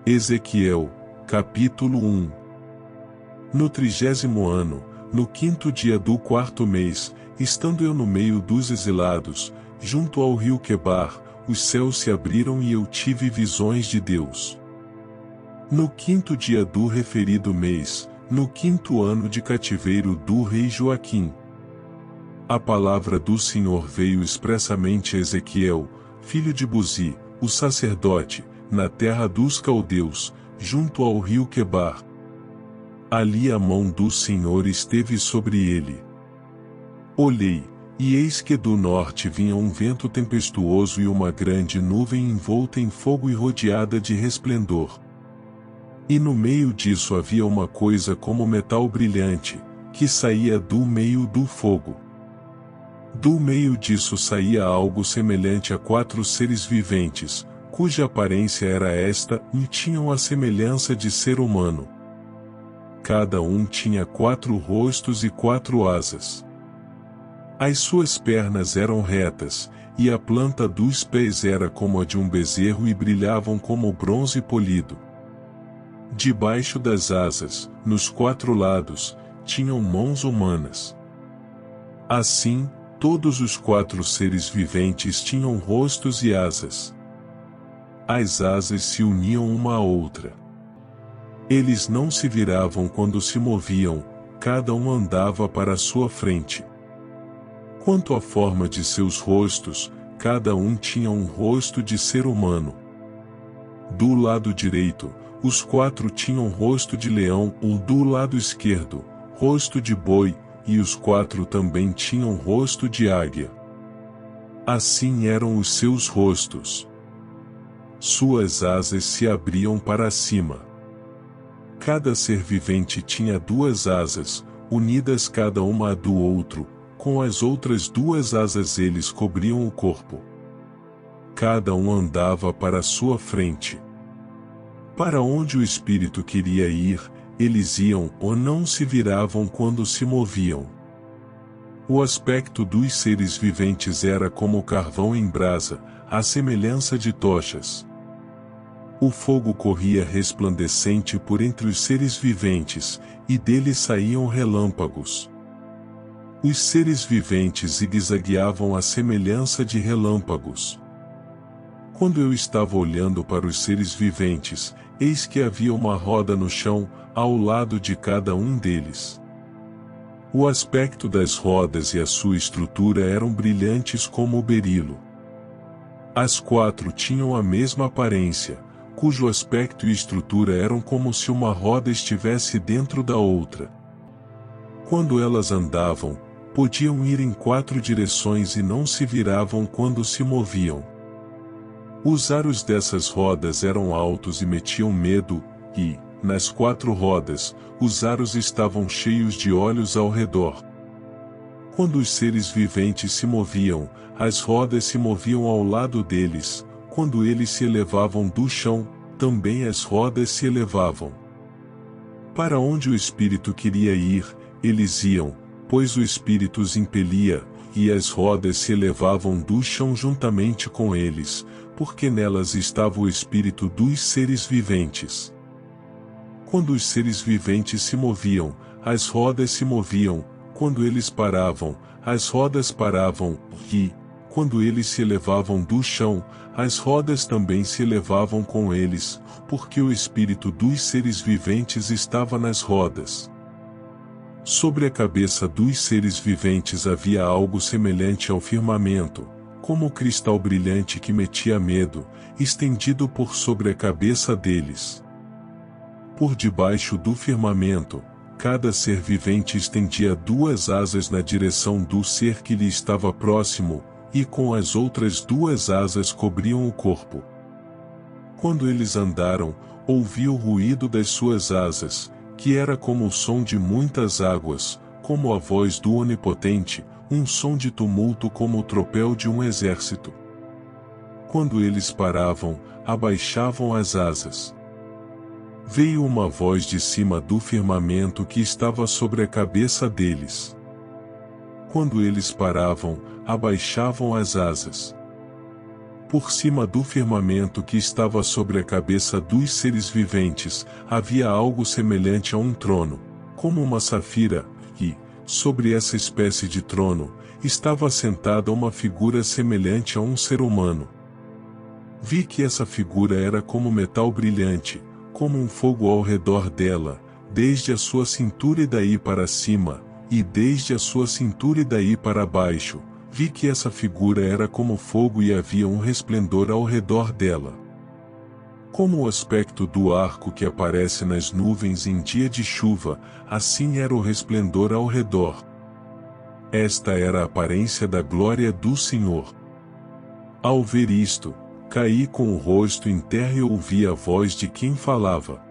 Ezequiel, capítulo 1. No 30º ano, no 5º dia do 4º mês, estando eu no meio dos exilados, junto ao rio Quebar, os céus se abriram e eu tive visões de Deus. No 5º dia do referido mês, no 5º ano de cativeiro do rei Joaquim, a palavra do Senhor veio expressamente a Ezequiel, filho de Buzi, o sacerdote, na terra dos caldeus, junto ao rio Quebar. Ali a mão do Senhor esteve sobre ele. Olhei, e eis que do norte vinha um vento tempestuoso e uma grande nuvem envolta em fogo e rodeada de resplendor. E no meio disso havia uma coisa como metal brilhante, que saía do meio do fogo. Do meio disso saía algo semelhante a 4 seres viventes, cuja aparência era esta, e tinham a semelhança de ser humano. Cada um tinha 4 rostos e 4 asas. As suas pernas eram retas, e a planta dos pés era como a de um bezerro e brilhavam como bronze polido. Debaixo das asas, nos 4 lados, tinham mãos humanas. Assim, todos os 4 seres viventes tinham rostos e asas. As asas se uniam uma à outra. Eles não se viravam quando se moviam, cada um andava para a sua frente. Quanto à forma de seus rostos, cada um tinha um rosto de ser humano. Do lado direito, os 4 tinham rosto de leão, ou do lado esquerdo, rosto de boi, e os 4 também tinham rosto de águia. Assim eram os seus rostos. Suas asas se abriam para cima. Cada ser vivente tinha 2 asas, unidas cada uma à do outro, com as outras 2 asas eles cobriam o corpo. Cada um andava para a sua frente. Para onde o espírito queria ir, eles iam ou não se viravam quando se moviam. O aspecto dos seres viventes era como carvão em brasa, à semelhança de tochas. O fogo corria resplandecente por entre os seres viventes, e dele saíam relâmpagos. Os seres viventes zigue-zagueavam à semelhança de relâmpagos. Quando eu estava olhando para os seres viventes, eis que havia uma roda no chão, ao lado de cada um deles. O aspecto das rodas e a sua estrutura eram brilhantes como o berilo. As 4 tinham a mesma aparência, cujo aspecto e estrutura eram como se uma roda estivesse dentro da outra. Quando elas andavam, podiam ir em 4 direções e não se viravam quando se moviam. Os aros dessas rodas eram altos e metiam medo, e, nas 4 rodas, os aros estavam cheios de olhos ao redor. Quando os seres viventes se moviam, as rodas se moviam ao lado deles. Quando eles se elevavam do chão, também as rodas se elevavam. Para onde o espírito queria ir, eles iam, pois o espírito os impelia, e as rodas se elevavam do chão juntamente com eles, porque nelas estava o espírito dos seres viventes. Quando os seres viventes se moviam, as rodas se moviam, quando eles paravam, as rodas paravam, e, quando eles se elevavam do chão, as rodas também se elevavam com eles, porque o espírito dos seres viventes estava nas rodas. Sobre a cabeça dos seres viventes havia algo semelhante ao firmamento, como o cristal brilhante que metia medo, estendido por sobre a cabeça deles. Por debaixo do firmamento, cada ser vivente estendia 2 asas na direção do ser que lhe estava próximo, e com as outras 2 asas cobriam o corpo. Quando eles andaram, ouvi o ruído das suas asas, que era como o som de muitas águas, como a voz do Onipotente, um som de tumulto como o tropel de um exército. Quando eles paravam, abaixavam as asas. Veio uma voz de cima do firmamento que estava sobre a cabeça deles. Quando eles paravam, abaixavam as asas. Por cima do firmamento que estava sobre a cabeça dos seres viventes, havia algo semelhante a um trono, como uma safira, e, sobre essa espécie de trono, estava assentada uma figura semelhante a um ser humano. Vi que essa figura era como metal brilhante, como um fogo ao redor dela, desde a sua cintura e daí para cima, e desde a sua cintura e daí para baixo. Vi que essa figura era como fogo e havia um resplendor ao redor dela. Como o aspecto do arco que aparece nas nuvens em dia de chuva, assim era o resplendor ao redor. Esta era a aparência da glória do Senhor. Ao ver isto, caí com o rosto em terra e ouvi a voz de quem falava: